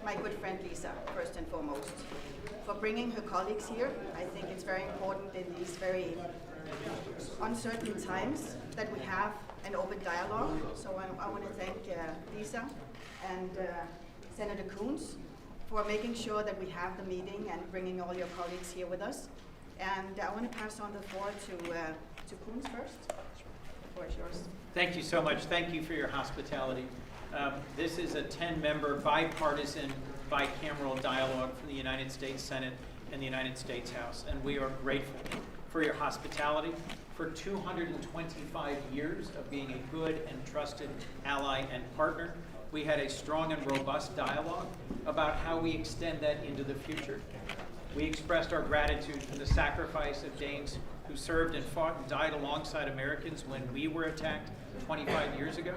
my good friend Lisa, first and foremost, for bringing her colleagues here. I think it's very important in these very uncertain times that we have an open dialogue. So I want to thank Lisa and Senator Coons for making sure that we have the meeting and bringing all your colleagues here with us. And I want to pass on the floor to Coons first. The floor is yours. Thank you so much. Thank you for your hospitality. This is a 10-member bipartisan bicameral dialogue from the United States Senate and the United States House, and we are grateful for your hospitality, for 225 years of being a good and trusted ally and partner. We had a strong and robust dialogue about how we extend that into the future. We expressed our gratitude for the sacrifice of Danes who served and fought and died alongside Americans when we were attacked 25 years ago.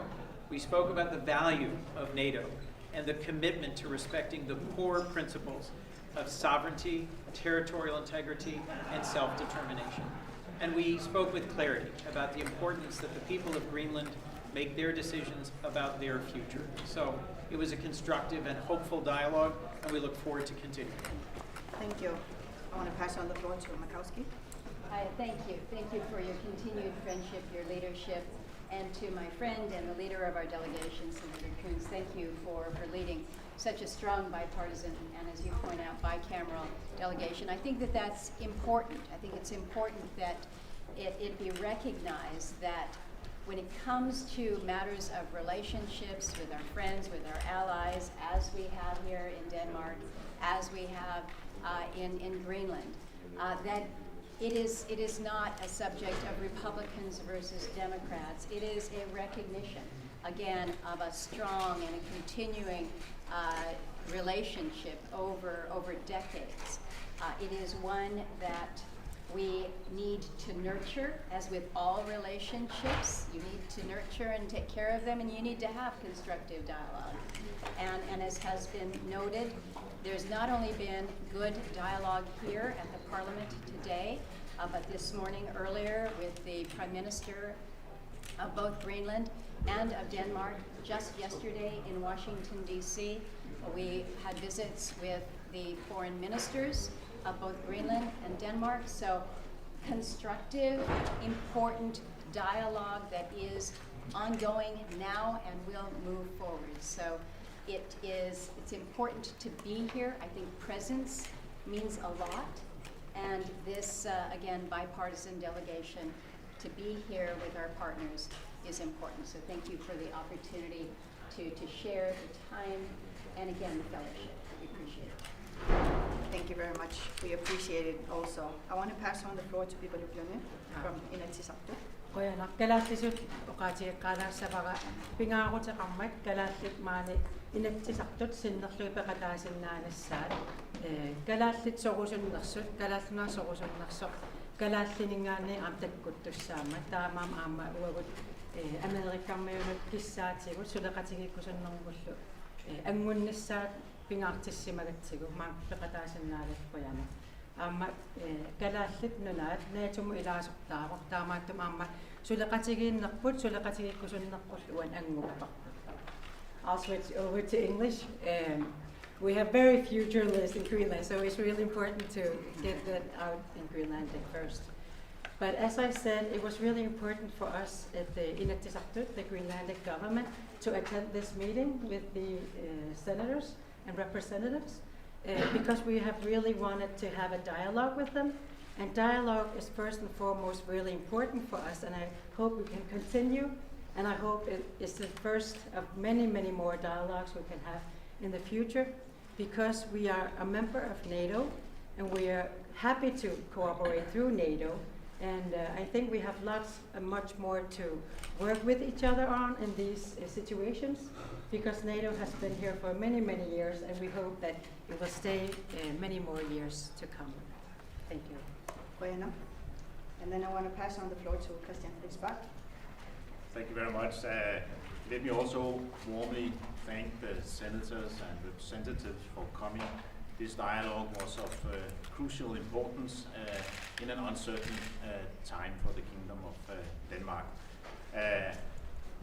We spoke about the value of NATO and the commitment to respecting the core principles of sovereignty, territorial integrity, and self-determination. And we spoke with clarity about the importance that the people of Greenland make their decisions about their future. So it was a constructive and hopeful dialogue, and we look forward to continuing. Thank you. I want to pass on the floor to Makowski. Hi, thank you. Thank you for your continued friendship, your leadership, and to my friend and the leader of our delegation, Senator Coons, thank you for leading such a strong bipartisan and, as you point out, bicameral delegation. I think that that's important. I think it's important that it be recognized that when it comes to matters of relationships with our friends, with our allies, as we have here in Denmark, as we have in Greenland, that it is not a subject of Republicans versus Democrats. It is a recognition, again, of a strong and a continuing relationship over decades. It is one that we need to nurture, as with all relationships. You need to nurture and take care of them, and you need to have constructive dialogue. And as has been noted, there's not only been good dialogue here at the Parliament today, but this morning earlier with the Prime Minister of both Greenland and of Denmark. Just yesterday in Washington, D.C., we had visits with the foreign ministers of both Greenland and Denmark. So constructive, important dialogue that is ongoing now and will move forward. So it's important to be here. I think presence means a lot. And this, again, bipartisan delegation to be here with our partners is important. So thank you for the opportunity to share the time and, again, the fellowship. We appreciate it. Thank you very much. We appreciate it also. I want to pass on the floor to Pipa Lupione from Inatsisartut. Koyana kalattisut oqaati qaalarsavaga pingaaqut eqarmat kalattit maani inatsisartut sinnerluipeqataasinnaanassaat kalaallit sorusunnersut kalaallinaa sorusunnersoq kalaalliningaanni amtakkuttussaama taamaam aamma uagut Amerikkarmiunut kissaatigut suleqatigikkusunnermullu angunnassaat pingaartissimaгаtsigu maaqpeqataasinnaалат koyana аама калааллит нунаат наатуму илаасортаавор таамааттум аама сулеқатигииннерпут сулеқатигиккусуннерпуллу уан ангуппар. I'll switch over to English. We have very few journalists in Greenland, so it's really important to get that out in Greenlandic first. But as I said, it was really important for us at the Inatsisartut, the Greenlandic government, to attend this meeting with the senators and representatives. Because we have really wanted to have a dialogue with them. And dialogue is first and foremost really important for us, and I hope we can continue, and I hope it is the first of many, many more dialogues we can have in the future, because we are a member of NATO, and we are happy to cooperate through NATO, and I think we have much more to work with each other on in these situations, because NATO has been here for many, many years, and we hope that it will stay many more years to come. Thank you. Koyana. And then I want to pass on the floor to Christian Friisbach. Thank you very much. Let me also warmly thank the senators and representatives for coming. This dialogue was of crucial importance in an uncertain time for the Kingdom of Denmark.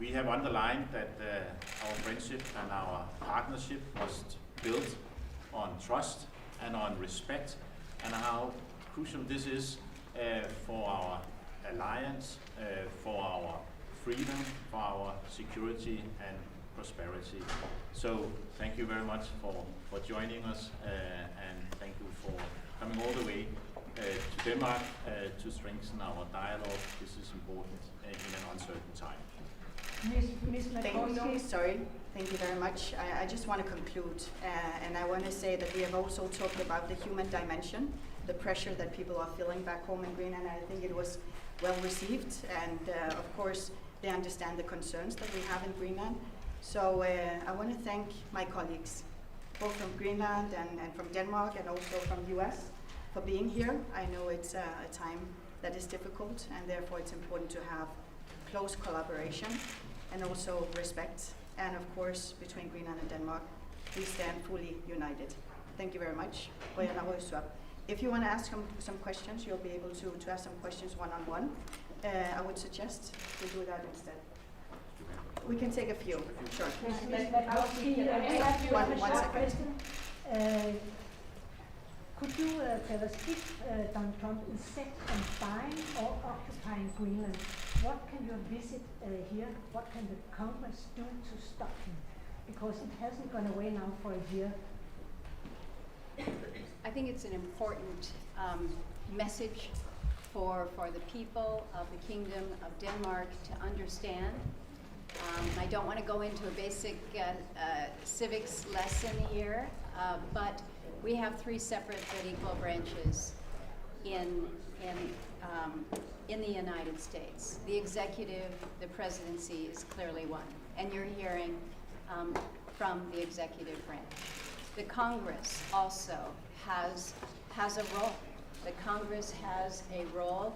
We have underlined that our friendship and our partnership must build on trust and on respect, and how crucial this is for our alliance, for our freedom, for our security and prosperity. So thank you very much for joining us, and thank you for coming all the way to Denmark to strengthen our dialogue. This is important in an uncertain time. Thank you very much. I just want to conclude, and I want to say that we have also talked about the human dimension, the pressure that people are feeling back home in Greenland. I think it was well received, and of course they understand the concerns that we have in Greenland. So I want to thank my colleagues, both from Greenland and from Denmark, and also from US, for being here. I know it's a time that is difficult, and therefore it's important to have close collaboration and also respect. And of course, between Greenland and Denmark, we stand fully united. Thank you very much. If you want to ask some questions, you'll be able to ask some questions one-on-one. I would suggest we do that instead. We can take a few, sure. One second. Could you tell us if Donald Trump is set on buying or occupying Greenland? What can your visit here, what can the Congress do to stop him? Because it hasn't gone away now for a year. I think it's an important message for the people of the Kingdom of Denmark to understand. I don't want to go into a basic civics lesson here, but we have three separate but equal branches in the United States. The executive, the presidency is clearly one, and you're hearing from the executive branch. The Congress also has a role. The Congress has a role,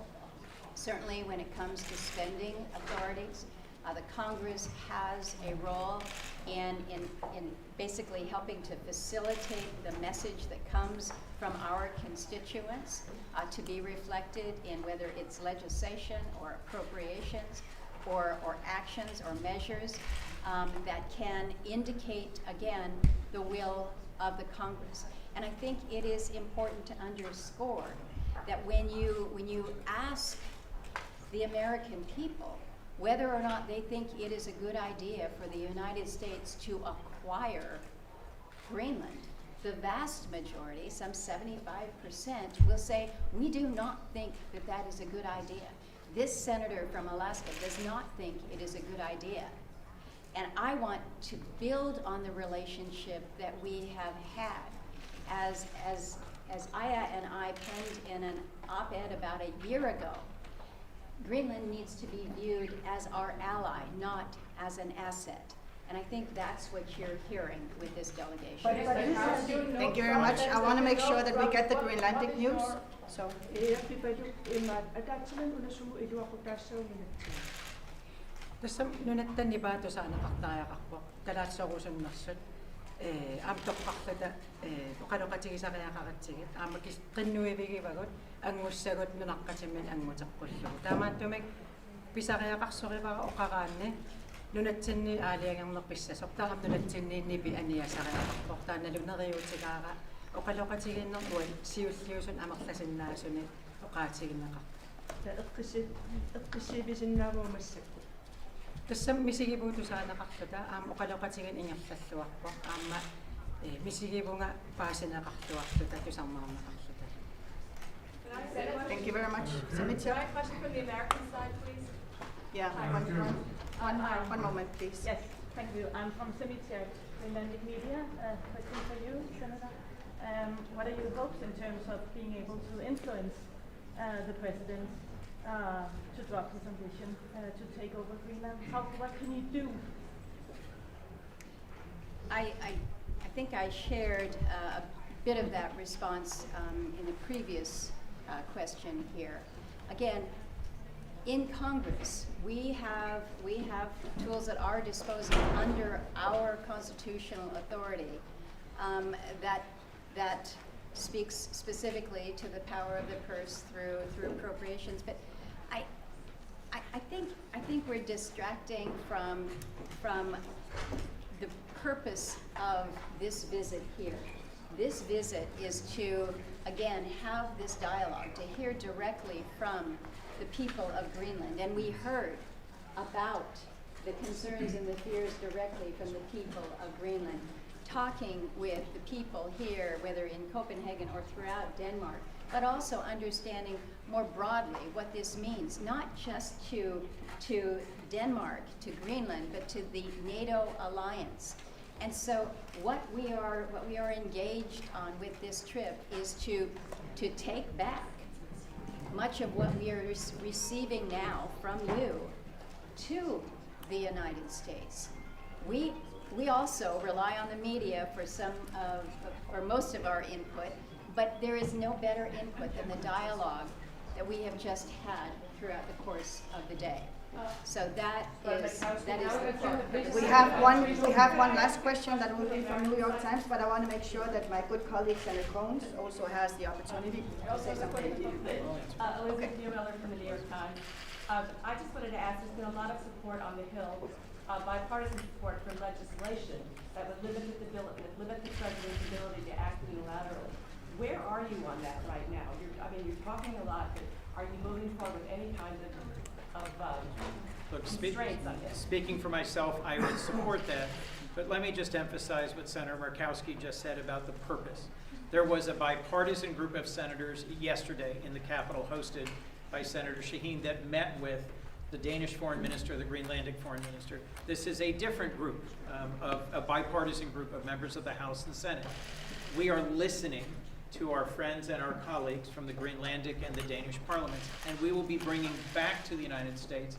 certainly when it comes to spending authorities. The Congress has a role in basically helping to facilitate the message that comes from our constituents to be reflected in whether it's legislation or appropriations or actions or measures that can indicate, again, the will of the Congress. And I think it is important to underscore that when you ask the American people whether or not they think it is a good idea for the United States to acquire Greenland, the vast majority, some 75%, will say, we do not think that that is a good idea. This senator from Alaska does not think it is a good idea. And I want to build on the relationship that we have had. As Aya and I penned in an op-ed about a year ago, Greenland needs to be viewed as our ally, not as an asset. And I think that's what you're hearing with this delegation. Thank you very much. I want to make sure that we get the Greenlandic news. So. Tässä nunnettani päätös aina tahtaajakakko. Kalatsorusunnassut. Amtoqqarlata qaloqatigisariaqaratsigit aamakis qinnuivigivagut angussagut nunaqqatimin angmuteqqullugu taamaattumik pisariaqarsorivara oqaraanni nunatsinni aaliangernerpissasoq taram nunatsinniinnipi aniasariaqarpoq taannaluneriutigaara oqaloqatiginnerpuat siulliusun amerlasinnaasuni oqaatiginneqar eqqisiivisinnaavumassa Tässä misigipuutusaanaqarluta oqaloqatigin ingerlalluarpo aamma misigivunga paasinaqartuarluta tusarmaarnaqarluta. Thank you very much. Submit your question from the American side, please. Yeah, one moment, please. Yes, thank you. I'm from Cemetery Greenlandic Media. Question for you, Senator. What are your hopes in terms of being able to influence the president to drop his ambition to take over Greenland? What can you do? I think I shared a bit of that response in the previous question here. Again, in Congress, we have tools at our disposal under our constitutional authority that speaks specifically to the power of the purse through appropriations. But I think we're distracting from the purpose of this visit here. This visit is to, again, have this dialogue, to hear directly from the people of Greenland. And we heard about the concerns and the fears directly from the people of Greenland, talking with the people here, whether in Copenhagen or throughout Denmark, but also understanding more broadly what this means, not just to Denmark, to Greenland, but to the NATO alliance. And so what we are engaged on with this trip is to take back much of what we are receiving now from you to the United States. We also rely on the media for for most of our input, but there is no better input than the dialogue that we have just had throughout the course of the day. So that is the We have one last question that will be from New York Times, but I want to make sure that my good colleague Senator Combs also has the opportunity to say something. Elizabeth Newmiller from the New York Times. I just wanted to ask, there's been a lot of support on the Hill, bipartisan support for legislation that would limit the president's ability to act unilaterally. Where are you on that right now? You're talking a lot, but are you moving forward with any kind of Look, constraints on this? speaking for myself, I would support that, but let me just emphasize what Senator Murkowski just said about the purpose. There was a bipartisan group of senators yesterday in the Capitol, hosted by Senator Shaheen, that met with the Danish foreign minister, the Greenlandic foreign minister. This is a different group, of a bipartisan group of members of the House and Senate. We are listening to our friends and our colleagues from the Greenlandic and the Danish parliaments, and we will be bringing back to the United States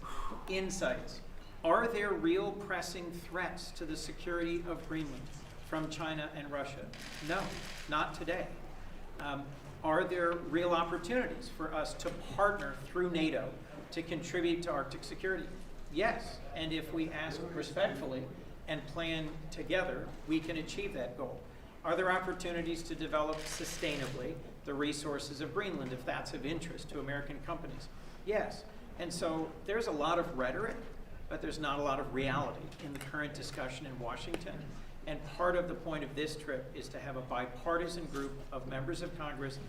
insights. Are there real pressing threats to the security of Greenland from China and Russia? No, not today. Are there real opportunities for us to partner through NATO to contribute to Arctic security? Yes, and if we ask respectfully and plan together, we can achieve that goal. Are there opportunities to develop sustainably the resources of Greenland, if that's of interest to American companies? Yes. And so there's a lot of rhetoric, but there's not a lot of reality in the current discussion in Washington. And part of the point of this trip is to have a bipartisan group of members of Congress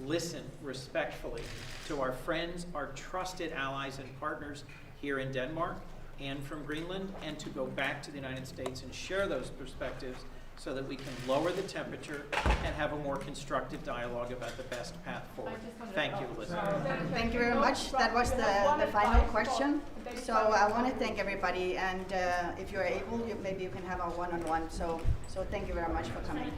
listen respectfully to our friends, our trusted allies and partners here in Denmark and from Greenland, and to go back to the United States and share those perspectives so that we can lower the temperature and have a more constructive dialogue about the best path forward. Thank you, Elizabeth. Thank you very much. That was the final question. So I want to thank everybody, and if you're able, maybe you can have a one-on-one. So thank you very much for coming.